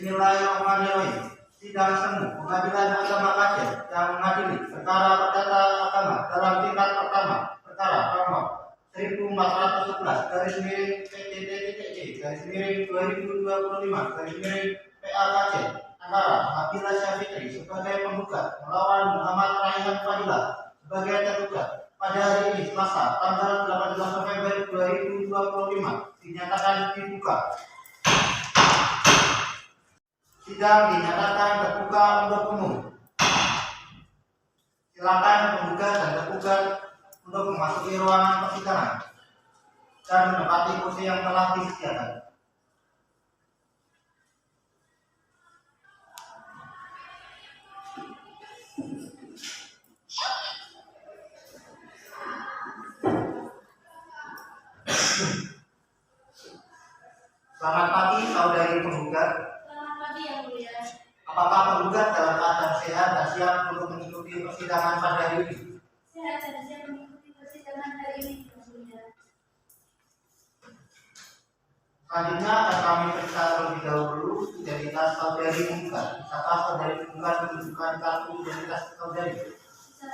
Bismillahirrahmanirrahim. Sidang semu Pengadilan Agama Aceh yang mengadili perkara perdata agama dalam tingkat pertama perkara nomor 1411 garis miring PTTTC garis miring 2025 garis miring PA Aceh antara Nabila Syafitri sebagai penggugat melawan Muhammad Raihan Fadilah sebagai tergugat pada hari ini Selasa tanggal 18 November 2025 dinyatakan dibuka. Sidang dinyatakan terbuka untuk umum. Silakan penggugat dan tergugat untuk memasuki ruangan persidangan dan menempati kursi yang telah disediakan. Selamat pagi, saudari penggugat. Selamat pagi, Yang Mulia. Apakah penggugat dalam keadaan sehat dan siap untuk mengikuti persidangan pada hari ini? Sehat dan siap mengikuti persidangan hari ini, Yang Mulia. Selanjutnya akan kami periksa terlebih dahulu identitas saudari penggugat. Bisakah saudari penggugat menunjukkan kartu identitas saudari? Bisa.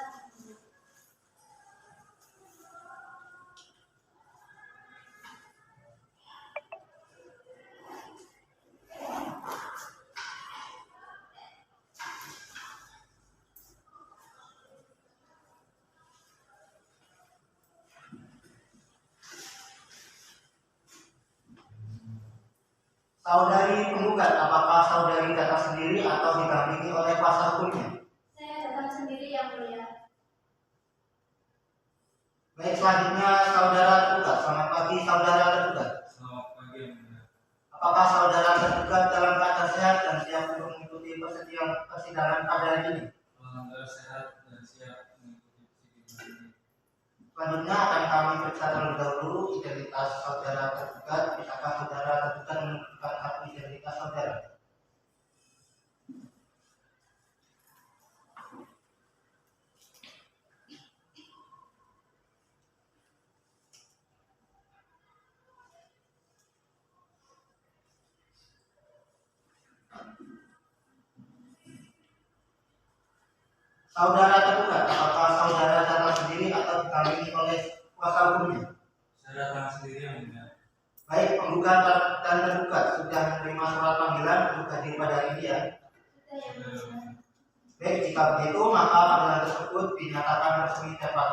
Saudari penggugat, apakah saudari datang sendiri atau didampingi oleh kuasa hukumnya? Saya datang sendiri, Yang Mulia. Baik, selanjutnya saudara tergugat. Selamat pagi, saudara tergugat. Selamat pagi, Yang Mulia. Apakah saudara tergugat dalam keadaan sehat dan siap untuk mengikuti persidangan pada hari ini? Alhamdulillah sehat dan siap mengikuti persidangan ini. Selanjutnya akan kami periksa terlebih dahulu identitas saudara tergugat. Bisakah saudara tergugat menunjukkan kartu identitas saudara? Saudara tergugat, apakah saudara datang sendiri atau didampingi oleh kuasa hukumnya? Saya datang sendiri, Yang Mulia. Baik, penggugat dan tergugat sudah menerima surat panggilan untuk hadir pada hari ini ya. Sudah, Yang Mulia. Baik, jika begitu maka panggilan tersebut dinyatakan resmi dapat.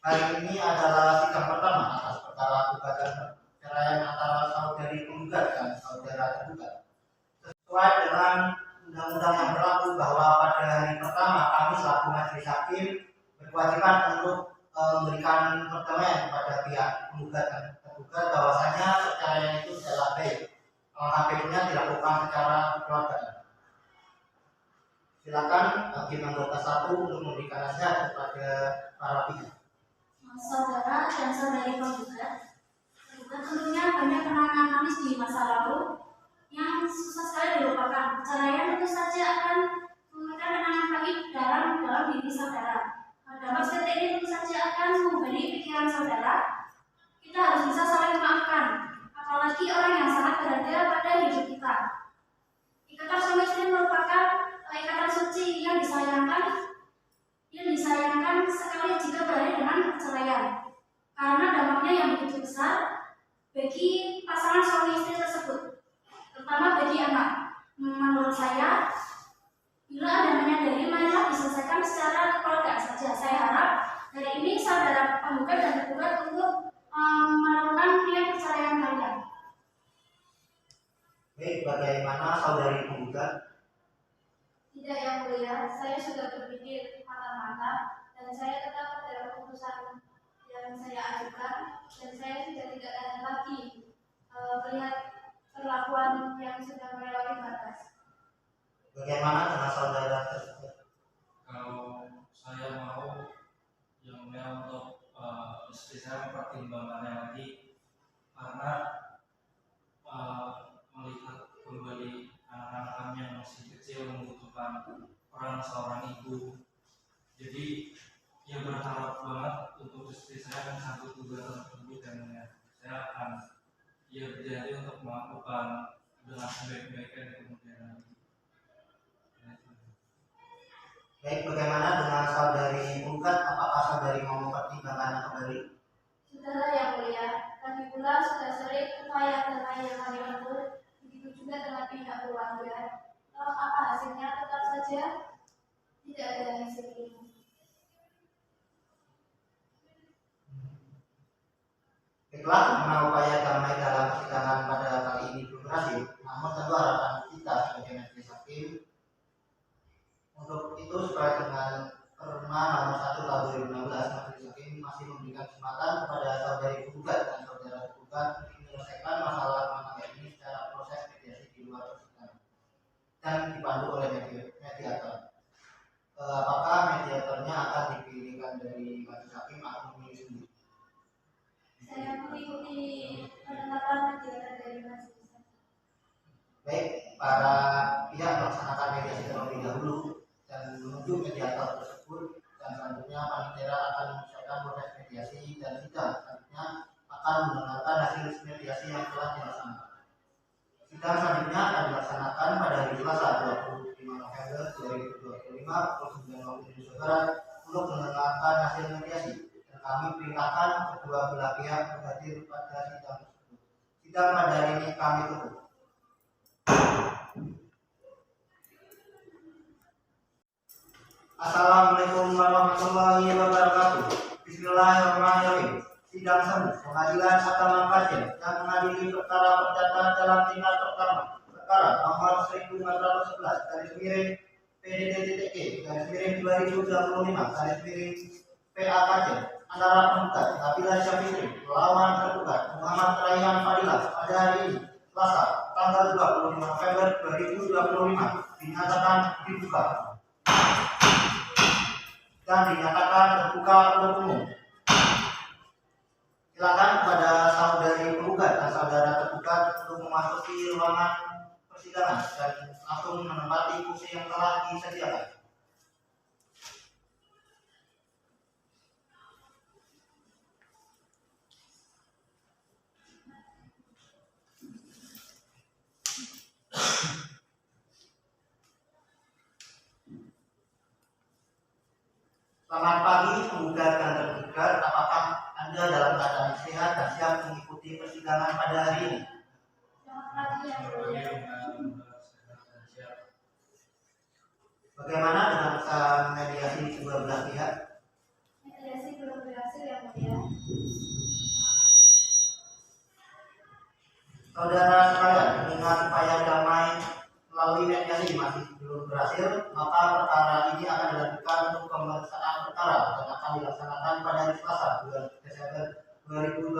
Hari ini adalah sidang pertama atas perkara gugatan perceraian antara saudari penggugat dan saudara tergugat. Sesuai dengan undang-undang yang berlaku bahwa pada hari pertama kami selaku majelis hakim berkewajiban untuk memberikan perdamaian kepada pihak penggugat dan tergugat bahwasanya perceraian itu tidaklah baik. KPU-nya dilakukan secara kekeluargaan. Silakan hakim anggota 1 untuk memberikan nasihat kepada para pihak. Saudara dan saudari penggugat, tentunya banyak kenangan manis di masa lalu yang susah sekali dilupakan. Perceraian tentu saja akan memberikan kenangan pahit dalam diri saudara. Dampak seperti ini tentu saja akan memberi pikiran saudara. Kita harus bisa saling memaafkan, apalagi orang yang sangat berharga pada hidup kita. Ikatan suami istri merupakan ikatan suci yang disayangkan sekali jika berakhir dengan perceraian, karena dampaknya yang begitu besar bagi pasangan suami istri tersebut, terutama bagi anak. Menurut saya, bila ada menyadari, marilah diselesaikan secara kekeluargaan saja. Saya harap hari ini saudara penggugat dan tergugat untuk melakukan niat perceraian kalian. Baik, bagaimana saudari penggugat? Tidak, Yang Mulia, saya sudah berpikir matang-matang dan saya tetap pada keputusan yang saya ajukan, dan saya sudah tidak ada lagi melihat perlakuan yang sudah melewati batas. Bagaimana dengan saudara tergugat? Kalau saya mau, Yang Mulia, untuk istri saya mempertimbangkannya lagi, karena melihat kembali anak-anak kami yang masih kecil membutuhkan peran seorang ibu. Jadi ia berharap banget untuk istri saya mencabut gugatan tersebut, dan saya akan berjanji untuk melakukan dengan sebaik-baiknya di kemudian hari. Baik, bagaimana dengan saudari penggugat? Apakah saudari mau mempertimbangkannya kembali? Saudara yang mulia, lagi pula sudah sering upaya damai yang kami tempuh, begitu juga dengan pihak keluarga. Kalau apa hasilnya tetap saja tidak ada hasil ini. Baiklah, karena upaya damai dalam persidangan pada kali ini belum berhasil, namun tentu harapan kita sebagai majelis hakim untuk itu sesuai dengan Perma nomor 1 tahun 2016, majelis hakim masih memberikan kesempatan kepada saudari penggugat dan saudara tergugat untuk menyelesaikan masalah rumah tangga ini secara proses mediasi di luar persidangan dan dipandu oleh mediator. Apakah mediatornya akan dipilihkan dari majelis hakim atau memilih sendiri? Saya mengikuti penetapan mediator dari majelis. Baik, para pihak melaksanakan mediasi terlebih dahulu dan menunjuk mediator tersebut, dan selanjutnya panitia akan mengucapkan proses mediasi dan sidang selanjutnya akan mendengarkan hasil mediasi yang telah dilaksanakan. Sidang selanjutnya akan dilaksanakan pada hari Selasa 25 November 2025 pukul 9 waktu Indonesia Barat untuk mendengarkan hasil mediasi, dan kami perintahkan kedua belah pihak berhadir pada sidang tersebut. Sidang pada hari ini kami tutup. Assalamualaikum warahmatullahi wabarakatuh. Bismillahirrahmanirrahim. Sidang semu Pengadilan Agama Aceh yang mengadili perkara perdata dalam tingkat pertama perkara nomor 1411 garis miring PDT.E garis miring 2025 garis miring PAKJ antara penggugat Nabila Syafitri melawan tergugat Muhammad Raihan Fadilah pada hari ini Selasa tanggal 25 November 2025 dinyatakan dibuka dan dinyatakan terbuka untuk umum. Silakan kepada saudari penggugat dan saudara tergugat untuk memasuki ruangan persidangan dan langsung menempati kursi yang telah disediakan. Selamat pagi penggugat dan tergugat, apakah Anda dalam keadaan sehat dan siap mengikuti persidangan pada hari ini? Selamat pagi yang mulia. Bagaimana dengan usaha mediasi kedua belah pihak? Mediasi belum berhasil yang mulia. Saudara sekalian, mengingat upaya damai melalui mediasi masih belum berhasil, maka perkara ini akan dilanjutkan untuk pemeriksaan perkara dan akan dilaksanakan pada hari Selasa 2 Desember 2025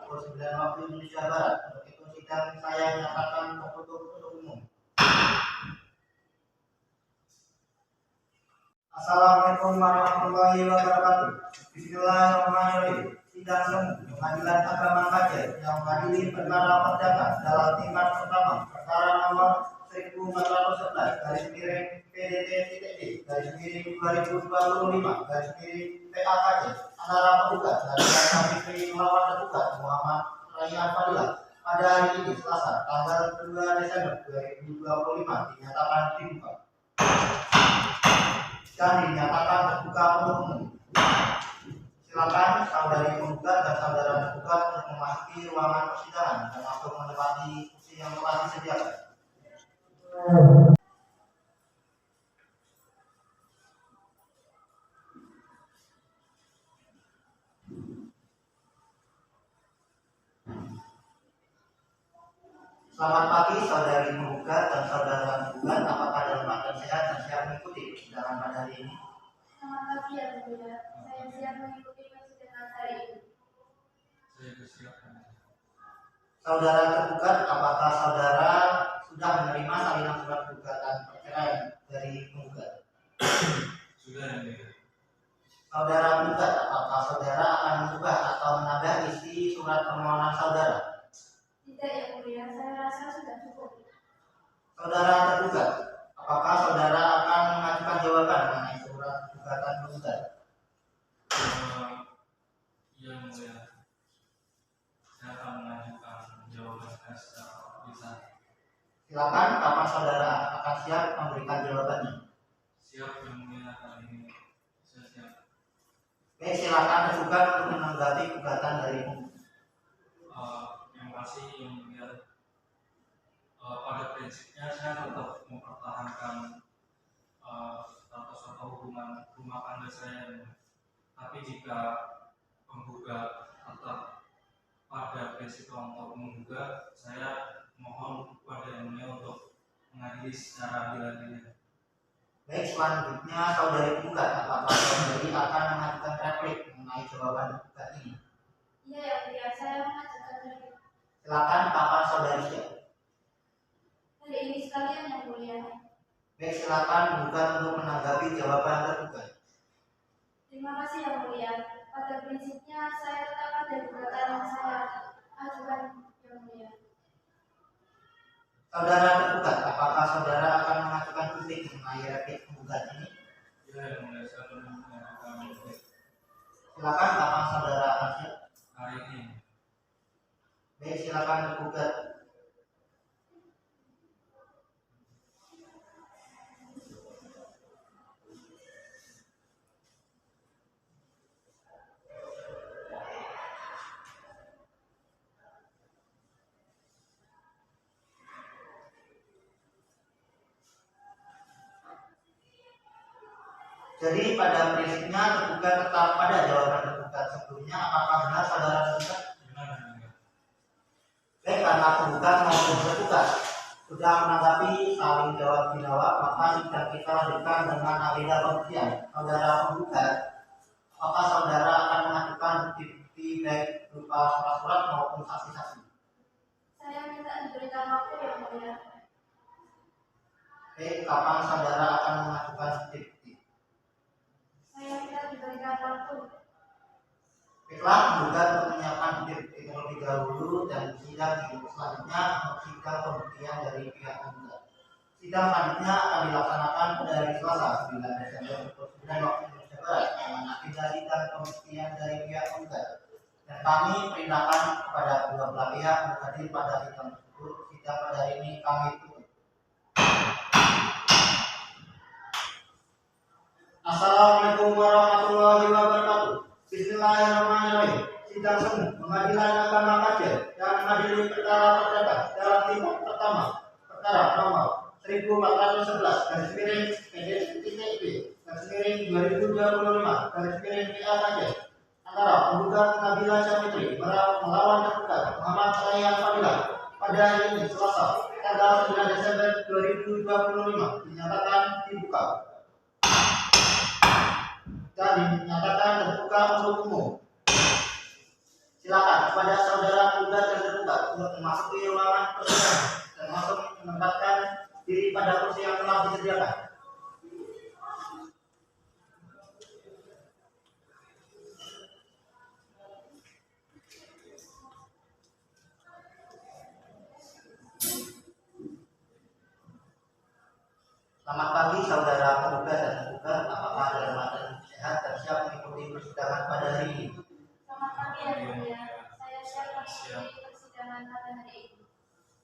pukul 9 waktu Indonesia Barat. Untuk itu sidang saya menyatakan tertutup untuk umum. Assalamualaikum warahmatullahi wabarakatuh. Bismillahirrahmanirrahim. Sidang semu Pengadilan Agama Aceh yang mengadili perkara perdata dalam tingkat pertama perkara nomor 1411 garis miring PDT.E garis miring 2025 garis miring PAKJ antara penggugat Nabila Syafitri melawan tergugat Muhammad Raihan Fadilah pada hari ini Selasa tanggal 2 Desember 2025 dinyatakan dibuka dan dinyatakan terbuka untuk umum. Silakan saudari penggugat dan saudara tergugat untuk memasuki ruangan persidangan dan langsung menempati kursi yang telah disediakan. Selamat pagi saudari penggugat dan saudara tergugat, apakah dalam keadaan sehat dan siap mengikuti persidangan pada hari ini? Selamat pagi yang mulia. Saya siap mengikuti persidangan hari ini. Saya bersiap. Saudara tergugat, apakah saudara sudah menerima salinan surat gugatan perceraian dari penggugat? Sudah yang mulia. Saudara penggugat, apakah saudara akan mengubah atau menambah isi surat permohonan saudara? Tidak yang mulia, saya rasa sudah cukup. Saudara tergugat, apakah saudara akan mengajukan jawaban mengenai surat gugatan penggugat? Yang mulia, saya akan mengajukan jawaban saya secara lisan. Silakan, kapan saudara akan siap memberikan jawabannya? Siap yang mulia, kali ini saya siap. Baik, silakan tergugat untuk menanggapi gugatan dari Yang pasti yang mulia, pada prinsipnya saya tetap mempertahankan status atau hubungan rumah tangga saya. Tapi jika penggugat tetap pada prinsip untuk menggugat, saya mohon kepada yang mulia untuk mengadili secara adil-adilnya. Baik, selanjutnya saudari penggugat, apakah saudari akan mengajukan replik mengenai jawaban gugat ini? Iya yang mulia, saya mengajukan replik. Silakan, kapan saudari siap? Hari ini sekalian yang mulia. Baik, silakan penggugat untuk menanggapi jawaban tergugat. Terima kasih yang mulia. Pada prinsipnya saya tetap pada gugatan yang saya ajukan yang mulia. Saudara tergugat, apakah saudara akan mengajukan kritik mengenai replik penggugat ini? Ya yang mulia, saya akan mengajukan replik. Silakan, kapan saudara akan siap? Hari ini. Baik, silakan tergugat. Jadi pada prinsipnya tergugat tetap pada jawaban tergugat sebelumnya. Apakah benar saudara tergugat? Benar yang mulia. Baik, karena penggugat maupun tergugat sudah menanggapi saling jawab dijawab, maka sidang kita lanjutkan dengan agenda pembuktian. Saudara penggugat, apakah saudara akan mengajukan bukti-bukti baik berupa surat-surat maupun saksi-saksi? Saya minta diberikan waktu yang mulia. Baik, kapan saudara akan mengajukan bukti-bukti? Saya minta diberikan waktu. Baiklah, penggugat untuk menyiapkan bukti-bukti terlebih dahulu dan sidang selanjutnya untuk sidang pembuktian dari pihak penggugat. Sidang selanjutnya akan dilaksanakan pada hari Selasa 9 Desember pukul 9 waktu Indonesia Barat dengan agenda sidang pembuktian dari pihak penggugat. Dan kami perintahkan kepada kedua belah pihak untuk hadir pada sidang tersebut. Sidang pada hari ini kami tutup. Assalamualaikum warahmatullahi wabarakatuh. Bismillahirrahmanirrahim. Sidang semu Pengadilan Agama Kajen yang mengadili perkara perdata dalam tingkat pertama perkara nomor 1411 garis miring PDS.B garis miring 2025 garis miring PA Kajen antara penggugat Nabila Syafitri melawan tergugat Muhammad Rayyan Fadilah pada hari ini Selasa tanggal 9 Desember 2025 dinyatakan dibuka dan dinyatakan terbuka untuk umum. Silakan kepada saudara penggugat dan tergugat untuk memasuki ruangan persidangan dan langsung menempatkan diri pada kursi yang telah disediakan. Selamat pagi saudara penggugat dan tergugat, apakah dalam keadaan sehat dan siap mengikuti persidangan pada hari ini? Selamat pagi yang mulia. Saya siap mengikuti persidangan pada hari ini.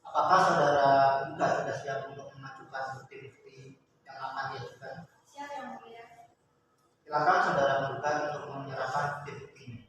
Apakah saudara penggugat sudah siap untuk mengajukan bukti-bukti yang akan diajukan? Siap yang mulia. Silakan saudara penggugat untuk menyerahkan bukti-bukti ini.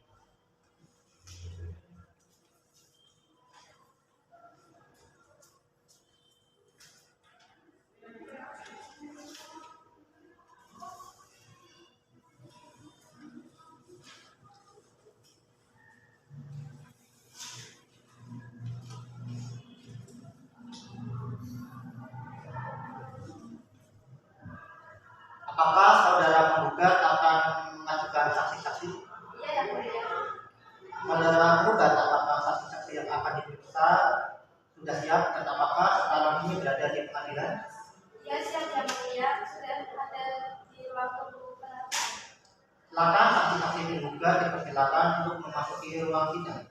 Apakah saudara penggugat akan mengajukan saksi-saksi? Iya yang mulia. Saudara penggugat, apakah saksi-saksi yang akan diperiksa sudah siap dan apakah sekarang ini berada di pengadilan? Iya siap yang mulia. Sudah ada di ruang tunggu penantian. Silakan saksi-saksi penggugat dipersilakan untuk memasuki ruang sidang.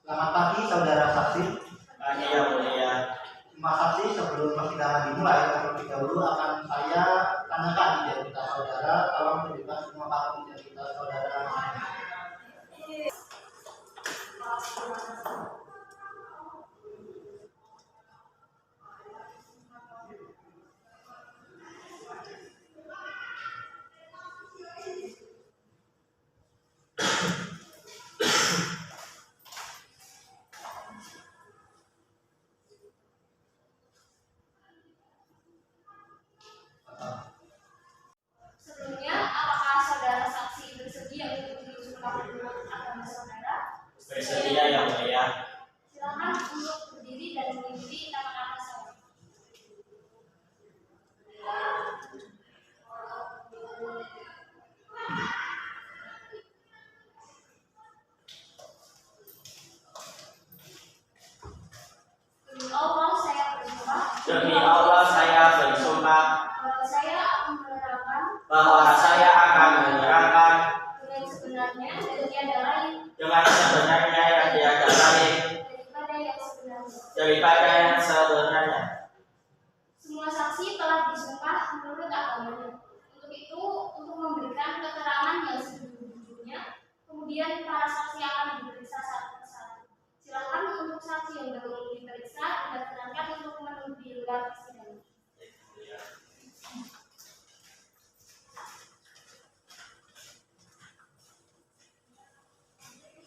Selamat pagi saudara saksi. Pagi yang mulia. Terima kasih mulai terlebih dahulu akan saya tanyakan identitas saudara. Tolong tunjukkan semua kartu identitas saudara. Sebelumnya, apakah saudara saksi bersedia untuk diusulkan menurut agama saudara? Bersedia yang mulia. Silakan untuk berdiri dan mengikuti kata-kata saya. Demi Allah saya bersumpah Demi Allah saya bersumpah bahwa saya akan menerangkan bahwa saya akan menerangkan dengan sebenarnya dan tiada lain dengan sebenarnya yang tiada lain daripada yang sebenarnya. daripada yang sebenarnya. Semua saksi telah disumpah menurut agamanya. Untuk itu, untuk memberikan keterangan yang sejujurnya, kemudian para saksi akan diperiksa satu persatu. Silakan untuk saksi yang belum diperiksa didaftarkan untuk menunggu di luar persidangan.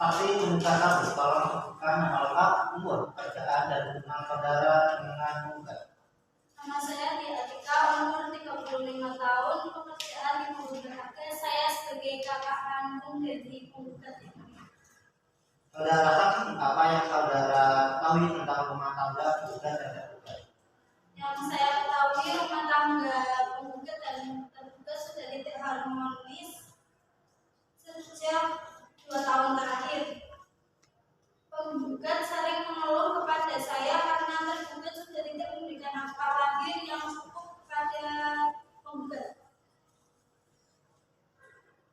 Saksi peminta satu, tolong sebutkan nama lengkap, umur, pekerjaan, dan hubungan saudara dengan penggugat. Nama saya Tia, umur 35 tahun, pekerjaan di penggugat. Saya sebagai kakak kandung dari penggugat ini. Saudara saksi, apa yang saudara ketahui tentang rumah tangga penggugat dan tergugat? Yang saya ketahui rumah tangga penggugat dan tergugat sudah tidak harmonis sejak 2 tahun terakhir. Penggugat sering mengeluh kepada saya karena tergugat sudah tidak memberikan nafkah lahir yang cukup kepada penggugat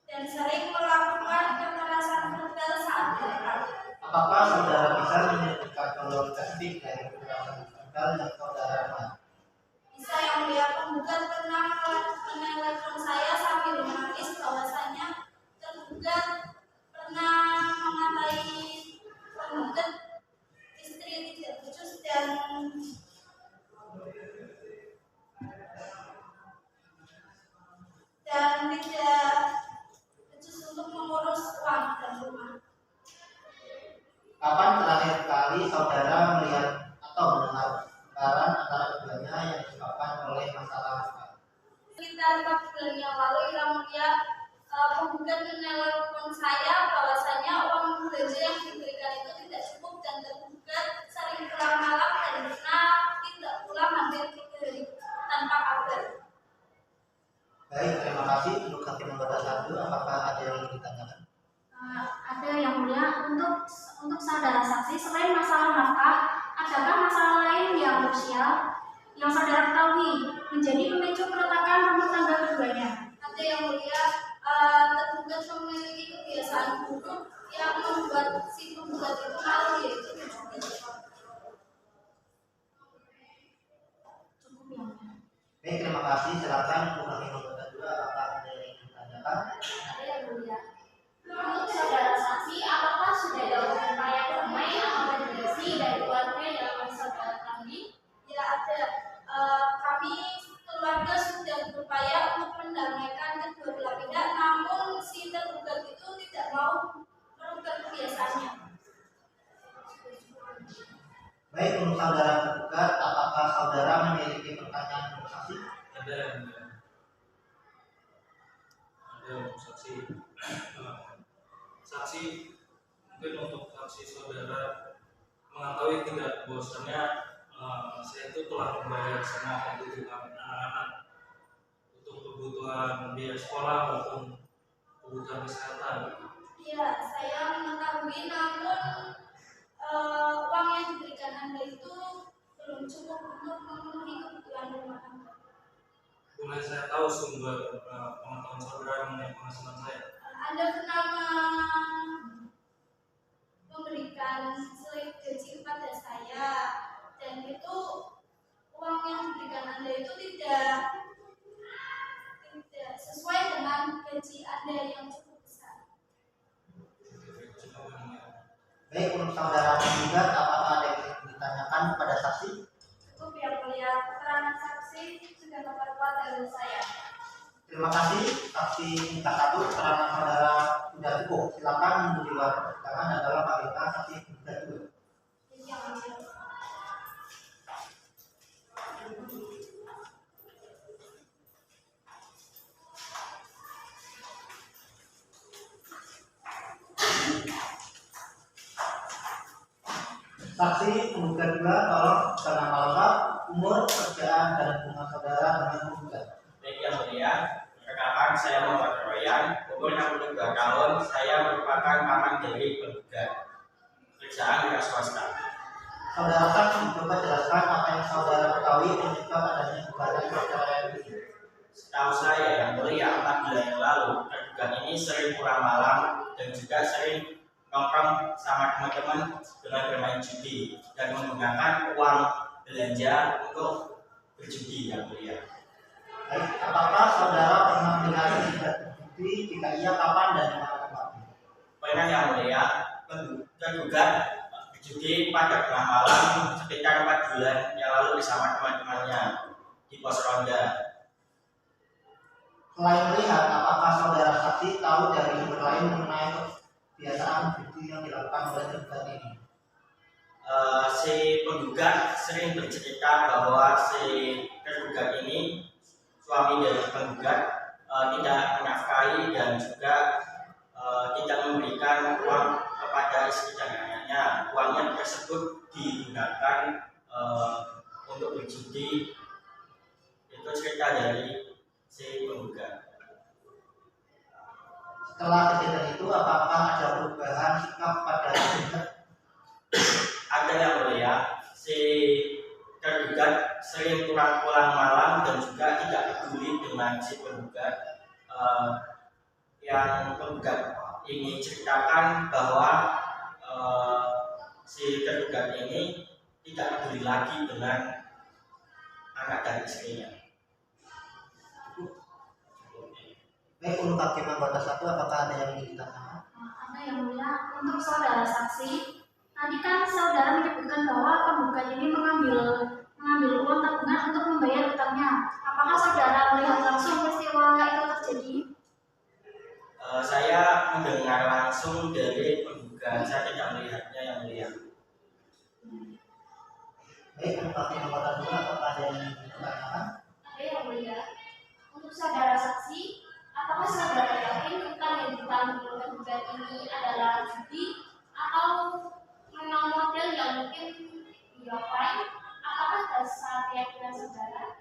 dan sering melakukan kekerasan verbal saat berdekat. Apakah saudara bisa menyebutkan contoh spesifik dari kekerasan verbal yang saudara alami? Bisa yang mulia, penggugat pernah menelepon saya sambil menangis bahwasanya tergugat pernah mengatai penggugat istri tidak becus dan tidak becus untuk mengurus uang dan rumah. Kapan terakhir kali saudara melihat atau mendengar pertengkaran antara keduanya yang disebabkan oleh masalah harta? Sekitar 4 bulan yang lalu, yang mulia, penggugat menelpon saya bahwasanya uang belanja yang diberikan itu tidak cukup dan tergugat sering pulang malam dan pernah tidak pulang hampir 3 hari tanpa kabar. Baik, terima kasih untuk hakim anggota 1. Apakah ada yang ingin ditanyakan? Ada yang mulia, untuk saudara saksi selain masalah nafkah, adakah masalah lain yang krusial yang saudara ketahui menjadi pemicu keretakan rumah tangga keduanya? Ada yang mulia, tergugat memiliki kebiasaan buruk yang membuat si penggugat itu malu, yaitu menjudi. Cukup yang mulia. Baik, terima kasih. Silakan untuk hakim anggota 2. Apakah ada yang ingin ditanyakan? Ada yang mulia. Untuk saudara saksi, apakah sudah ada upaya damai atau mediasi dari keluarga yang saudara ketahui? Ya, ada. Kami keluarga sudah berupaya untuk mendamaikan kedua belah pihak, namun si tergugat itu tidak mau merubah kebiasaannya. Baik, untuk saudara tergugat, apakah saudara memiliki pertanyaan untuk saksi? Ada yang mulia. Ada untuk saksi. Saksi mungkin untuk saksi saudara mengetahui tidak bahwasanya saya itu telah membayar semua kebutuhan anak-anak untuk kebutuhan biaya sekolah maupun kebutuhan kesehatan. Iya, saya mengetahui, namun uang yang diberikan Anda itu belum cukup untuk memenuhi kebutuhan rumah tangga. Boleh saya tahu sumber pengetahuan saudara mengenai penghasilan saya? Anda pernah memberikan slip gaji kepada saya, dan itu uang yang diberikan Anda gaji Anda yang cukup besar. Baik, untuk saudara penggugat, apakah ada yang ingin ditanyakan kepada saksi? Cukup yang mulia, keterangan saksi sudah memperkuat dalil saya. Terima kasih, saksi tingkat 1, keterangan saudara sudah cukup. Silakan menunggu di luar persidangan dan dalam pemeriksaan saksi tingkat 2. Yang mulia. Saksi penggugat 2, tolong nama lengkap, umur, pekerjaan, dan hubungan saudara dengan penggugat. Baik yang mulia, perkenalkan saya Muhammad Royan, umur 62 tahun, saya merupakan paman dari penggugat. Kerjaan di swasta. Saudara saksi coba jelaskan apa yang saudara ketahui penyebab adanya gugatan perceraian ini. Setahu saya yang mulia 4 bulan yang lalu, tergugat ini sering pulang malam dan juga sering nongkrong sama teman-teman dengan bermain judi dan menggunakan uang belanja untuk berjudi yang mulia. Baik, apakah saudara pernah melihat tidak terbukti? Jika iya, kapan dan di mana tempatnya? Pernah yang mulia, tergugat berjudi pada tengah malam sekitar 4 bulan yang lalu bersama teman-temannya di pos ronda. Selain melihat, apakah saudara saksi tahu dari sumber lain mengenai kebiasaan judi yang dilakukan oleh tergugat ini? Si penggugat sering bercerita bahwa si tergugat ini, suami dari penggugat, tidak menafkahi dan juga tidak memberikan uang kepada istri dan anaknya. Uangnya tersebut digunakan untuk berjudi. Itu cerita dari si penggugat. Setelah kejadian itu, apakah ada perubahan sikap pada tergugat? Ada yang mulia, si tergugat sering pulang malam dan juga tidak peduli dengan si penggugat. Yang penggugat ini ceritakan bahwa si tergugat ini tidak peduli lagi dengan anak dan istrinya. Baik, untuk hakim anggota 1, apakah ada yang ingin ditanyakan? Ada yang mulia, untuk saudara saksi, tadi kan saudara menyebutkan bahwa penggugat ini mengambil uang tabungan untuk membayar utangnya. Apakah saudara melihat langsung peristiwa itu terjadi? Saya mendengar langsung dari penggugat, saya tidak melihatnya yang mulia. Baik, untuk hakim anggota 2, apakah ada yang ingin ditanyakan? Ada yang mulia, untuk saudara saksi, apakah saudara yakin utang yang ditanggung oleh penggugat ini adalah judi atau memang model yang mungkin diapain? Apakah dasar keyakinan saudara?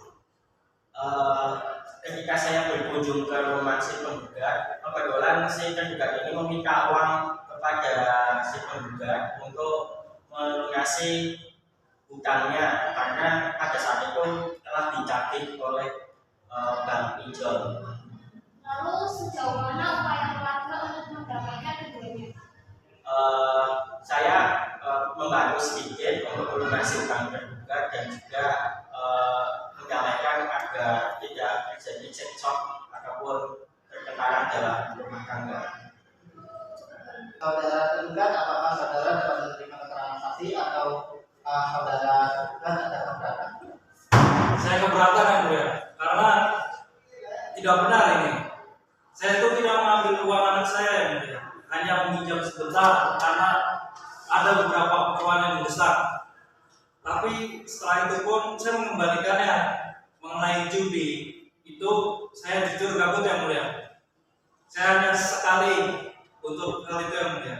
Ketika saya berkunjung ke rumah si penggugat, kebetulan si tergugat ini meminta uang kepada si penggugat untuk melunasi hutangnya karena pada saat itu telah dicabik oleh bank pinjol. Lalu sejauh mana upaya keluarga untuk mendapatkan keduanya? Saya membantu sedikit untuk melunasi hutang tergugat dan juga mendamaikan agar tidak terjadi cekcok ataupun pertengkaran dalam rumah tangga. Saudara tergugat, apakah saudara dapat menerima keterangan saksi atau saudara tergugat ada keberatan? Saya keberatan yang mulia, karena tidak benar ini. Saya itu tidak mengambil uang anak saya yang mulia, hanya meminjam sebentar karena ada beberapa keperluan yang mendesak. Tapi setelah itu pun saya mengembalikannya. Mengenai judi itu saya jujur gabut yang mulia. Saya hanya sekali untuk hal itu yang mulia.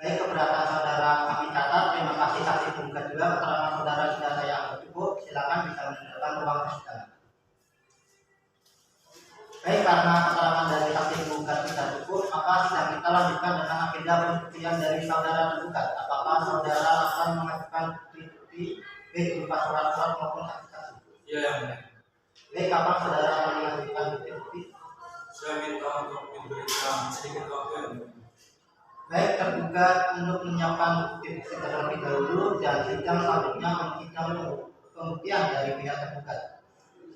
Baik, keberatan saudara kami catat. Terima kasih saksi penggugat juga. Keterangan saudara sudah saya anggap cukup. Silakan bisa meninggalkan ruang persidangan. Baik, karena keterangan dari saksi penggugat sudah cukup, maka sidang kita lanjutkan dengan agenda pembuktian dari saudara tergugat. Apakah saudara akan mengajukan bukti baik berupa surat-surat maupun saksi-saksi? Iya yang mulia. Baik, kapan saudara akan mengajukan bukti-bukti? Saya minta untuk diberikan sedikit waktu yang mulia. Baik, tergugat untuk menyiapkan bukti-bukti terlebih dahulu dan sidang selanjutnya menyidang pembuktian dari pihak tergugat.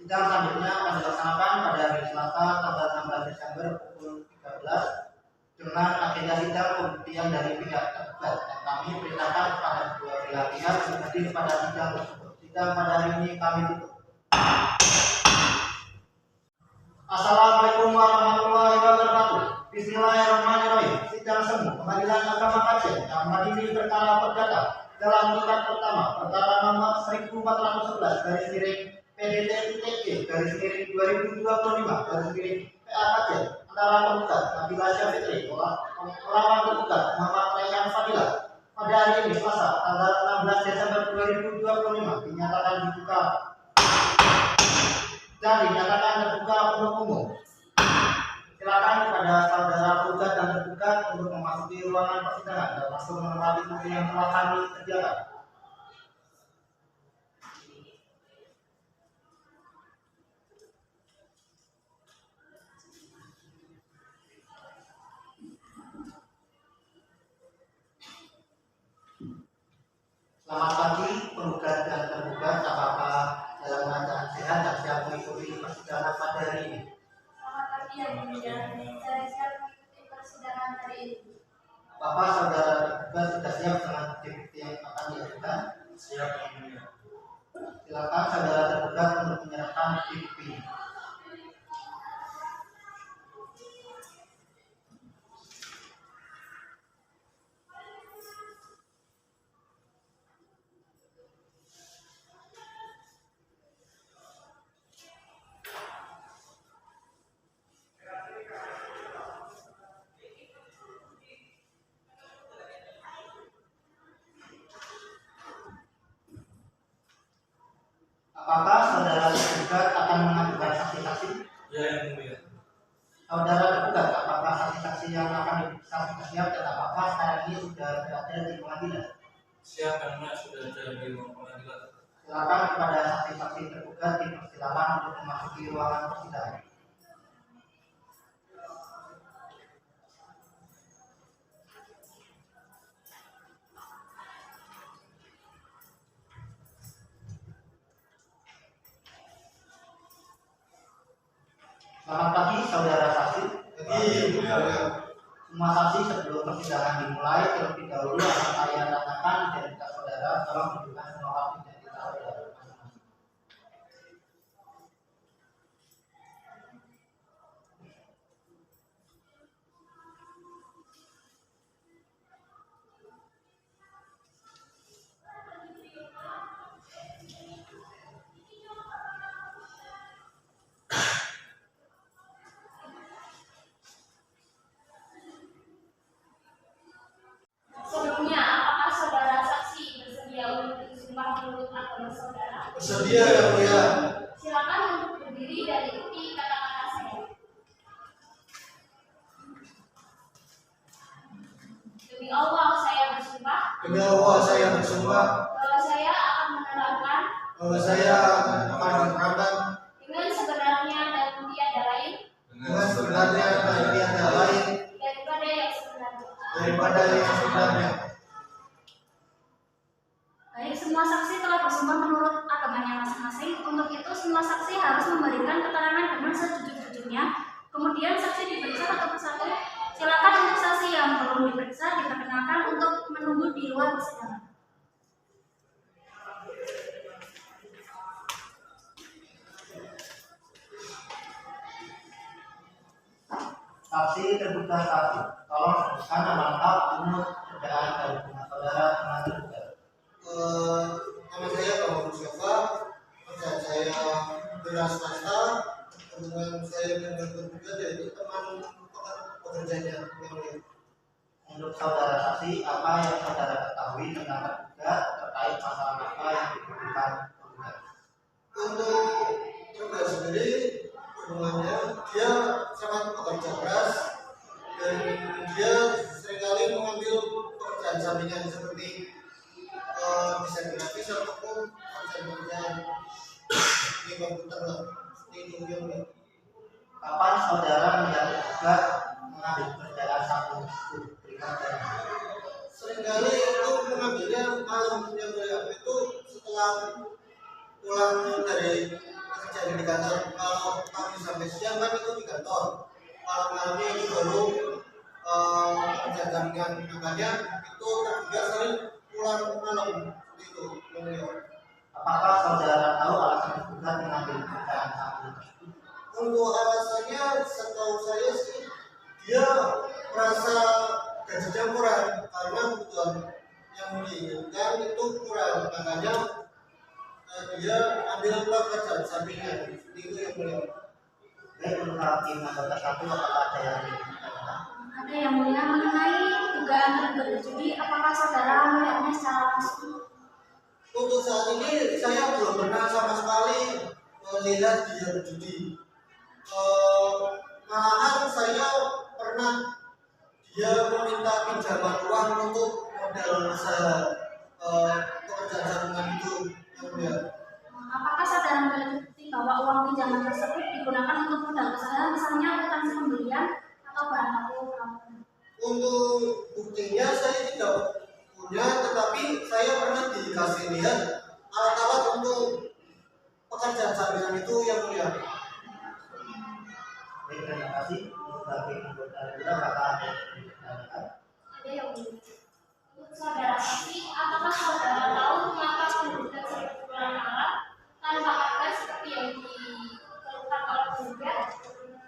Sidang selanjutnya akan dilaksanakan pada hari Selasa tanggal 16 Desember pukul 13 dengan agenda sidang pembuktian dari pihak tergugat dan kami perintahkan kepada kedua belah pihak untuk hadir pada sidang tersebut. Sidang pada hari ini kami tutup. Assalamualaikum warahmatullahi wabarakatuh. Bismillahirrahmanirrahim. Sidang semu Pengadilan Agama Aceh yang mengadili perkara perdata dalam tingkat pertama perkara nomor 1411/PDT-TG/2025/PA Aceh antara tergugat Nabila Syafitri melawan tergugat Muhammad Rayyan Fadilah pada hari ini Selasa tanggal 16 Desember 2025 dinyatakan dibuka dan dinyatakan terbuka untuk umum. Silakan kepada saudara tergugat dan tergugat untuk memasuki ruangan persidangan dan langsung menempati kursi yang telah kami sediakan. Selamat pagi penggugat dan tergugat, apakah dalam keadaan sehat dan siap mengikuti persidangan pada hari ini? Selamat pagi yang mulia, saya siap mengikuti persidangan hari ini. Apakah saudara tergugat sudah siap dengan bukti yang akan diajukan? Siap yang mulia. Silakan saudara tergugat untuk menyerahkan bukti. Apakah saudara tergugat akan mengajukan saksi-saksi? Ya yang mulia. Saudara tergugat, apakah saksi-saksi yang akan diperiksa sudah siap dan apakah sekarang ini sudah berada di pengadilan? Siap karena sudah ada di ruang pengadilan. Silakan kepada saksi-saksi tergugat dipersilakan untuk memasuki ruangan persidangan. Selamat pagi saudara saksi. Semua saksi sebelum persidangan dimulai terlebih dahulu akan saya tanyakan identitas saudara. Tolong tunjukkan semua identitas saudara masing-masing. Sebelumnya, apakah saudara saksi bersedia untuk disumpah menurut agama saudara? Bersedia yang mulia. Silakan untuk berdiri dan ikuti kata-kata saya. Demi Allah saya bersumpah Demi Allah saya bersumpah bahwa saya akan menerangkan bahwa saya akan menerangkan dengan sebenarnya dan tiada lain dengan sebenarnya dan tiada lain daripada yang sebenarnya. daripada yang sebenarnya. Baik, semua saksi telah bersumpah menurut agamanya masing-masing. Untuk itu, semua saksi harus memberikan keterangan dengan sejujur-jujurnya. Kemudian saksi diperiksa satu persatu. Silakan untuk saksi yang belum diperiksa diperkenalkan untuk menunggu di luar persidangan. Saksi tergugat 1. Tolong sebutkan nama lengkap, umur, kerjaan, dan hubungan saudara dengan tergugat. Nama saya Bapak Mustafa, pekerjaan saya beras swasta, hubungan saya dengan tergugat yaitu teman pekerjanya yang mulia. Untuk saudara saksi, apa yang saudara ketahui tentang tergugat terkait masalah apa yang dibutuhkan tergugat? Untuk tergugat sendiri, hubungannya dia sangat bekerja keras dan dia seringkali mengambil pekerjaan sampingan seperti desain grafis ataupun pekerjaan di komputer lah, seperti itu yang mulia. Kapan saudara melihat tergugat mengambil pekerjaan satu berikan contoh. Seringkali itu mengambilnya malam yang mulia, itu setelah pulang dari kerja dari di kantor. Kalau pagi sampai siang kan itu di kantor, malam-malamnya itu baru pekerjaan sampingan, makanya itu tergugat sering pulang malam seperti itu. Yang mulia. Apakah saudara tahu alasan tergugat mengambil pekerjaan samping tersebut? Untuk alasannya setahu saya sih dia merasa gajinya kurang karena kebutuhan yang diinginkan itu kurang, makanya dia ambil pekerjaan sampingan seperti itu yang mulia. Baik, untuk hakim anggota satu apakah ada yang ingin dikatakan? Ada yang mulia mengenai dugaan terlibat berjudi, apakah saudara melihatnya secara langsung? Untuk saat ini saya belum pernah sama sekali melihat dia berjudi. Malahan saya pernah dia meminta pinjaman uang untuk modal usaha pekerjaan sampingan itu yang mulia. Apakah saudara melihat bukti bahwa uang pinjaman tersebut digunakan untuk modal usaha, misalnya akuntansi pembelian atau barang baku? Untuk buktinya saya tidak punya, tetapi saya pernah dikasih lihat alat-alat untuk pekerjaan sampingan itu yang mulia. Baik, terima kasih. Untuk hakim anggota dua apakah ada yang ingin dikatakan? Ada yang mulia. Untuk saudara saksi, apakah saudara tahu mengapa penggugat sering pulang malam tanpa kabar seperti yang dikeluhkan oleh penggugat?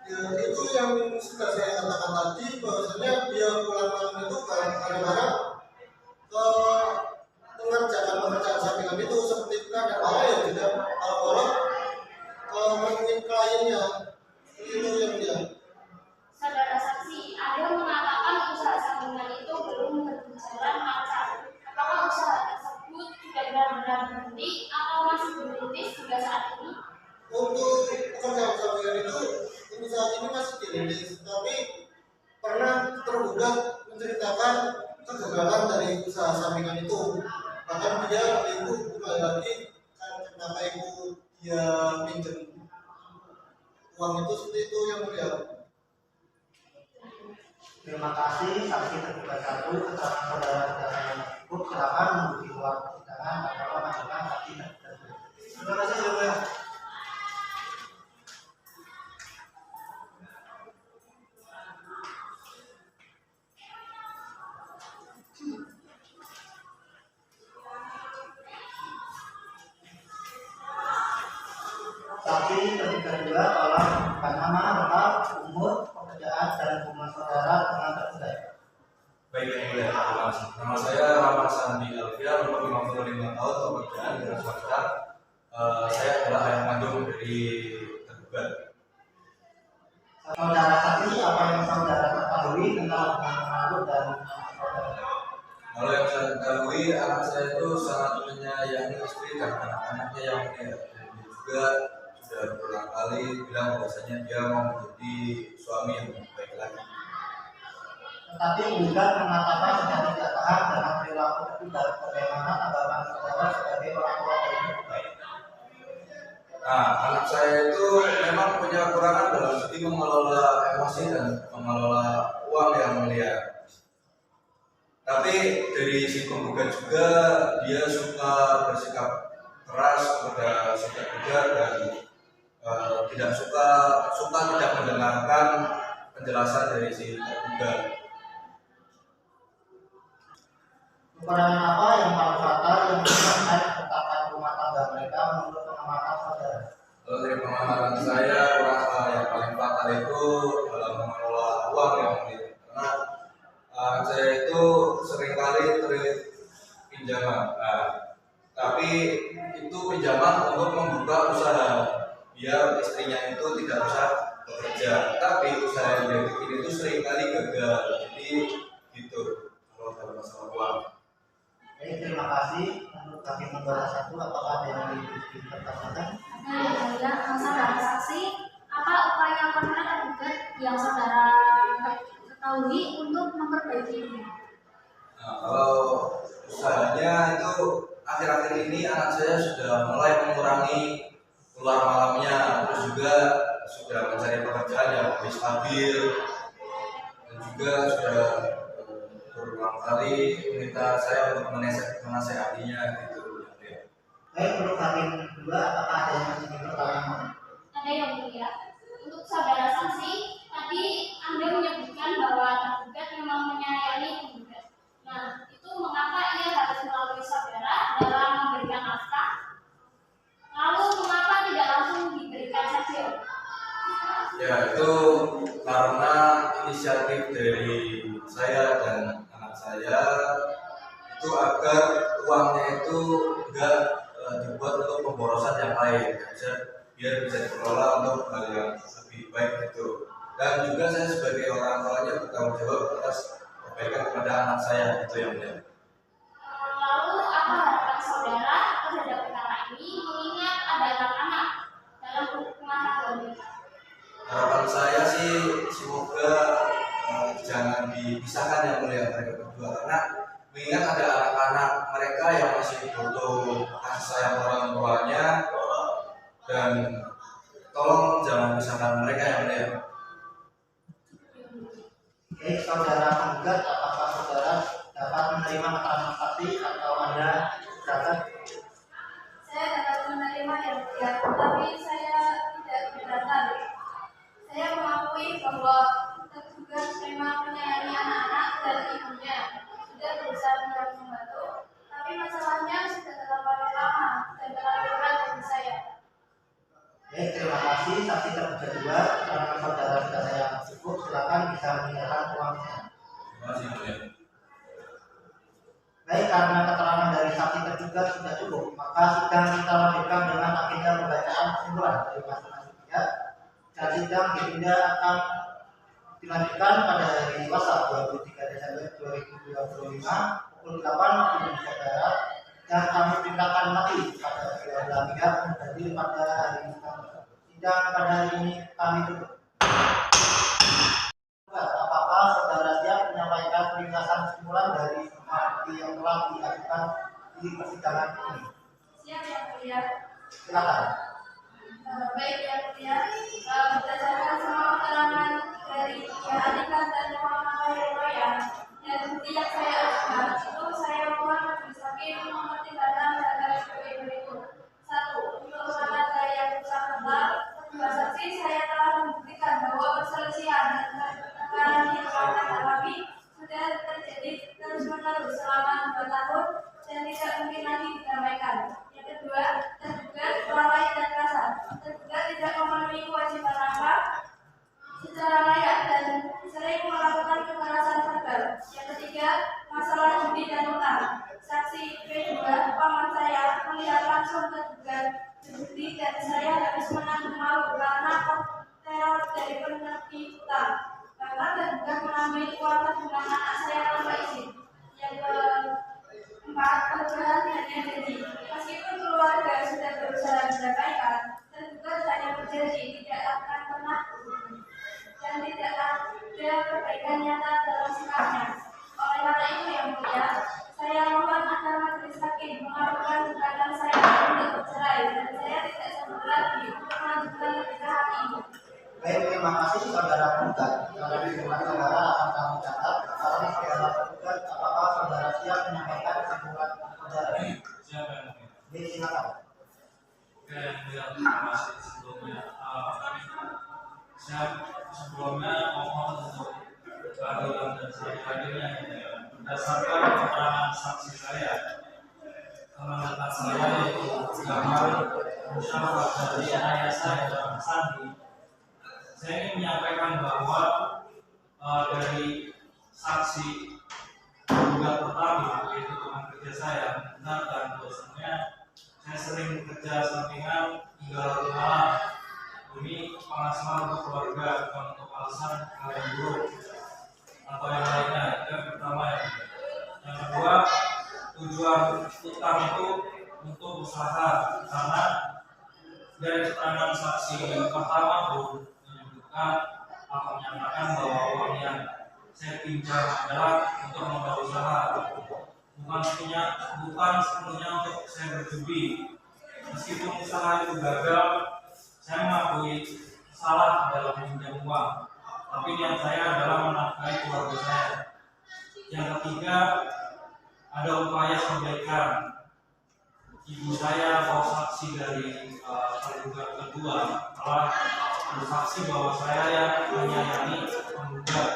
Ya, itu yang sudah saya katakan tadi, bahwasanya dia pulang malam itu gara-gara mengerjakan pekerjaan sampingan itu seperti itu kan, dan orang yang tidak kalau menemui kliennya itu yang dia. Saudara saksi, ada yang mengatakan usaha sampingan itu belum berjalan lancar. Apakah usaha tersebut sudah benar-benar berhenti atau masih berintis hingga saat ini? Untuk pekerjaan sampingan itu untuk saat ini masih dirintis, tapi pernah tergugat menceritakan kegagalan dari usaha sampingan itu. Bahkan dia itu kembali lagi kan kenapa itu dia pinjam uang itu seperti itu yang mulia. Terima kasih. Saksi tergugat satu, keterangan saudara sudah saya cukup. Silakan menunggu di luar persidangan atau mengajukan saksi tergugat dua. Terima kasih yang mulia. Saksi tergugat dua, tolong bukan nama, lengkap, umur, pekerjaan, dan hubungan saudara dengan tergugat. Baik, yang mulia, terima kasih. Nama saya Rahmat Sandi Alfian, umur 55 tahun, pekerjaan di swasta. Saya adalah ayah kandung dari tergugat. Saudara saksi, apa yang saudara ketahui tentang hubungan pengaruh dan hubungan saudara? Kalau yang saya ketahui, anak saya itu sangat menyayangi istri dan anak-anaknya yang mulia. Dan dia juga sudah berulang kali bilang bahwasanya dia mau menjadi suami yang baik lagi. Tetapi penggugat mengatakan sudah tidak tahan dengan perilaku tergugat. Bagaimana tanggapan saudara sebagai orang tua dari tergugat? Nah, anak saya itu memang punya kekurangan dalam segi mengelola emosi dan mengelola uang yang mulia. Tapi dari si penggugat juga dia suka bersikap keras kepada si tergugat dan tidak suka tidak mendengarkan penjelasan dari si tergugat. Kekurangan apa yang paling fatal yang menyebabkan keretakan rumah tangga mereka menurut pengamatan saudara? Kalau dari pengamatan saya, yang paling fatal itu dalam mengelola uang yang mulia. Karena saya itu seringkali terlilit pinjaman. Tapi itu pinjaman untuk membuka usaha biar istrinya itu tidak usah bekerja. Tapi usaha yang dia bikin itu seringkali gagal. Jadi gitu kalau dalam masalah uang. Baik, terima kasih. Untuk hakim anggota satu, apakah ada yang ingin dipertanyakan? Ada yang mulia, saudara saksi, apa upaya konkret tergugat yang saudara ketahui untuk memperbaiki ini? Nah, kalau usahanya itu akhir-akhir ini anak saya sudah mulai mengurangi keluar malamnya, terus juga sudah mencari pekerjaan yang lebih stabil, dan juga sudah berulang kali meminta saya untuk menasehatinya gitu. Baik, untuk hakim kedua, apakah ada yang ingin bertanya? Ya, itu karena inisiatif dari saya dan anak saya itu agar uangnya itu enggak dibuat untuk pemborosan yang lain, biar bisa dikelola untuk hal yang lebih baik itu. Dan juga saya sebagai orang tuanya bertanggung jawab atas kebaikan kepada anak saya, itu yang mulia. Lalu apa harapan saudara terhadap perkara ini mengingat ada anak-anak dalam hubungan agama? Harapan saya sih semoga jangan dipisahkan yang mulia mereka berdua, karena mengingat ada anak-anak mereka yang masih butuh kasih sayang orang tuanya, dan tolong jangan pisahkan mereka yang mulia. Oke, saudara penggugat, apakah saudara dapat menerima keterangan saksi atau Anda keberatan? Saya dapat menerima yang mulia, tapi saya tidak keberatan. Saya mengakui bahwa tergugat memang menyayangi anak-anak dan ibunya, sudah berusaha membantu, tapi masalahnya sudah terlalu lama dan terlalu berat bagi saya. Baik, terima kasih. Saksi tergugat dua, keterangan saudara sudah saya cukup. Silakan bisa meninggalkan ruangnya. Terima kasih yang mulia. Baik, karena keterangan dari saksi tergugat sudah cukup, maka sidang kita lanjutkan dengan agenda pembacaan kesimpulan dari masing-masing pihak. Dan sidang ditunda akan dilanjutkan pada hari Selasa 23 Desember 2025 pukul 8 waktu Indonesia Barat, dan kami perintahkan lagi kepada kedua belah pihak menghadiri pada hari sidang tersebut. Sidang pada hari ini kami tutup. Apakah saudara siap menyampaikan ringkasan kesimpulan dari semua bukti yang telah diajukan di persidangan ini? Siap yang mulia. Silakan. Baik yang mulia, berdasarkan semua keterangan dari pihak Adika dan Muhammad Roya dan bukti yang saya ajukan, itu saya mohon majelis hakim mempertimbangkan perkara sebagai berikut. 1. Untuk syarat saya yang bersangkutan, kedua saksi saya telah membuktikan bahwa perselisihan dan pertengkaran yang telah alami sudah terjadi terus-menerus selama 2 tahun dan tidak mungkin lagi didamaikan. Yang kedua, tergugat lalai dan kasar. Tergugat tidak memenuhi kewajiban nafkah secara layak dan sering melakukan kekerasan verbal. Yang ketiga, masalah judi dan utang. Saksi P2, paman saya melihat langsung tergugat berbukti dan saya harus menanggung malu karena teror dari penerbi utang. Bahkan tergugat mengambil uang tabungan anak saya tanpa izin. Yang keempat, perubahan hanya janji. Meskipun keluarga sudah berusaha mendamaikan, tergugat hanya berjanji tidak akan pernah dan tidak ada perbaikan nyata dalam sikapnya. Oleh karena itu yang mulia, saya mohon agar majelis hakim mengabulkan gugatan saya untuk bercerai dan saya tidak sanggup lagi untuk melanjutkan pernikahan ini. Baik, terima kasih saudara penggugat. Karena dukungan saudara akan kami catat. Sekarang saudara penggugat, apakah saudara siap menyampaikan kesimpulan saudara? Siapa yang mulia? Baik, silakan. Oke, yang mulia, terima kasih sebelumnya. Saya sebelumnya mohon untuk keadilan dan seadil-adilnya berdasarkan keterangan saksi saya, teman-teman saya yaitu Jamal Musyawarah dari ayah saya dan Sandi. Saya ingin menyampaikan bahwa dari saksi tergugat pertama yaitu teman kerja saya membenarkan bahwasanya saya sering bekerja sampingan hingga larut malam demi penghasilan untuk keluarga, bukan untuk alasan kalian buruk atau yang lainnya. Itu yang pertama ya. Yang kedua, tujuan utang itu untuk usaha, karena dari keterangan saksi yang pertama pun menyebutkan atau menyatakan bahwa uang yang saya pinjam adalah untuk modal usaha, bukan sepenuhnya untuk saya berjudi. Meskipun usaha itu gagal, saya mengakui salah dalam meminjam uang, tapi niat saya adalah menafkahi keluarga saya. Yang ketiga, ada upaya perbaikan. Ibu saya atau saksi dari tergugat kedua telah bersaksi bahwa saya yang menyayangi penggugat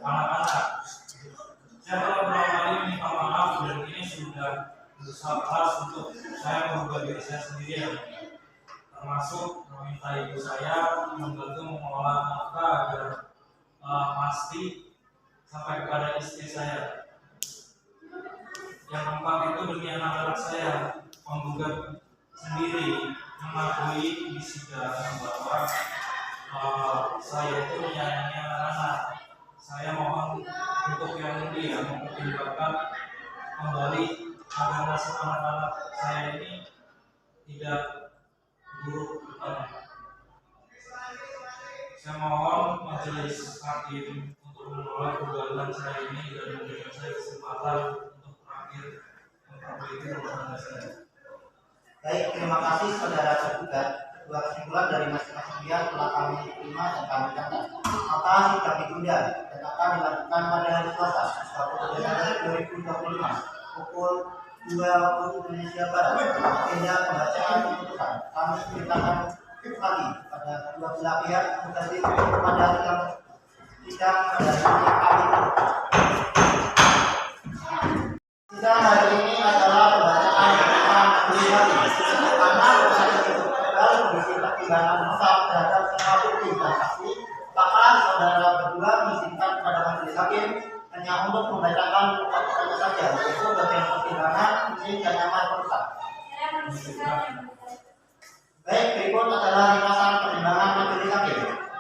anak-anak. Saya telah beberapa kali minta maaf dan ini sudah berusaha keras untuk saya merubah diri saya sendiri. termasuk meminta ibu saya membantu mengelola nafkah agar pasti sampai kepada istri saya. Yang keempat itu demi anak-anak saya, penggugat sendiri mengakui di sidang bahwa saya itu menyayangi anak-anak. Saya mohon untuk yang mulia mempertimbangkan kembali agar nasib anak-anak saya ini tidak buruk ke depan. Saya mohon majelis hakim untuk menolak gugatan saya ini dan memberikan saya kesempatan untuk terakhir memperbaiki rumah tangga saya. Baik, terima kasih saudara tergugat. Kedua kesimpulan dari masing-masing pihak telah kami terima dan kami catat. Maka sidang ditunda dan akan dilanjutkan pada hari Selasa, 20 Desember 2025 pukul 2 waktu Indonesia Barat. Agenda pembacaan putusan kami ceritakan lagi pada kedua belah pihak berhasil pada sidang pada hari ini. Sidang hari ini adalah pembacaan putusan majelis hakim karena putusan itu gagal berisi pertimbangan lengkap terhadap semua bukti dan saksi, maka saudara berdua mengizinkan kepada majelis hakim hanya untuk membacakan pokok-pokoknya saja, yaitu bagian pertimbangan, isi dan nama putusan. Baik, berikut adalah ringkasan pertimbangan majelis hakim.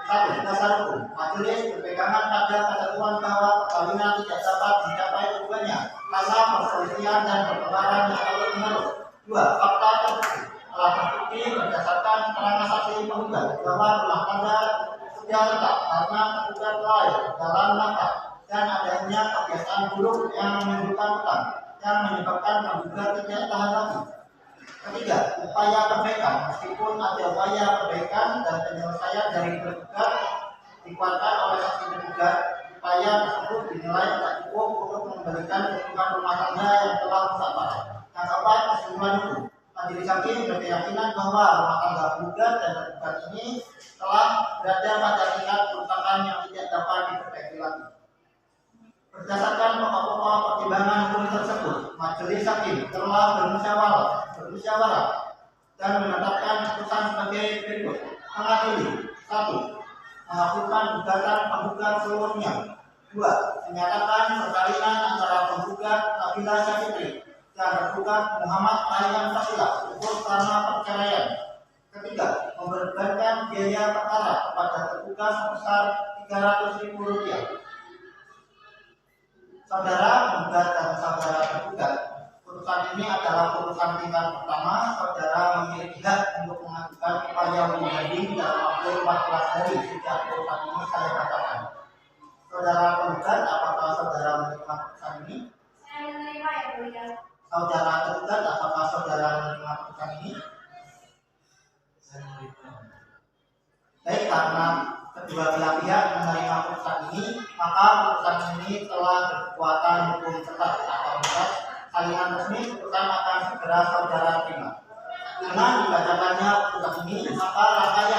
1. Dasar hukum. Majelis berpegangan pada ketentuan bahwa perkawinan tidak dapat mencapai tujuannya karena perselisihan dan pertengkaran yang terus-menerus. 2. Fakta terbukti. Telah terbukti berdasarkan keterangan saksi penggugat bahwa rumah tangga sudah tetap karena tergugat lalai dalam nafkah dan adanya kebiasaan buruk yang menunjukkan utang yang menyebabkan penggugat tidak tahan lagi. Ketiga, upaya perbaikan. Meskipun ada upaya perbaikan dan penyelesaian dari tergugat dikuatkan oleh saksi tergugat, upaya tersebut dinilai tidak cukup untuk mengembalikan kehidupan rumah tangga yang telah rusak parah. Yang keempat, kesimpulan itu, majelis hakim berkeyakinan bahwa rumah tangga penggugat dan tergugat ini telah berada pada tingkat kerusakan yang tidak dapat diperbaiki lagi. Berdasarkan pokok-pokok pertimbangan hukum tersebut, majelis hakim telah bermusyawarah dan menetapkan putusan sebagai berikut. Mengadili. 1. Mengabulkan gugatan penggugat seluruhnya. 2. Menyatakan perkawinan antara penggugat Nabila Syafitri dan tergugat Muhammad Ayyan Fasila untuk karena perceraian. Ketiga, membebankan biaya perkara kepada tergugat sebesar Rp300.000. Saudara penggugat dan saudara tergugat, putusan ini adalah putusan tingkat pertama. Saudara memiliki hak untuk mengajukan upaya banding dalam waktu 14 hari sejak putusan ini saya bacakan. Saudara penggugat, apakah saudara menerima putusan ini? Saya menerima, ya mulia. Saudara tergugat, apakah saudara menerima putusan ini? Saya menerima. Baik, karena kedua belah pihak menerima putusan ini, maka putusan ini telah berkekuatan hukum tetap atau tegas. Salinan resmi putusan akan segera saudara terima. Dengan dibacakannya putusan ini, maka rangkaian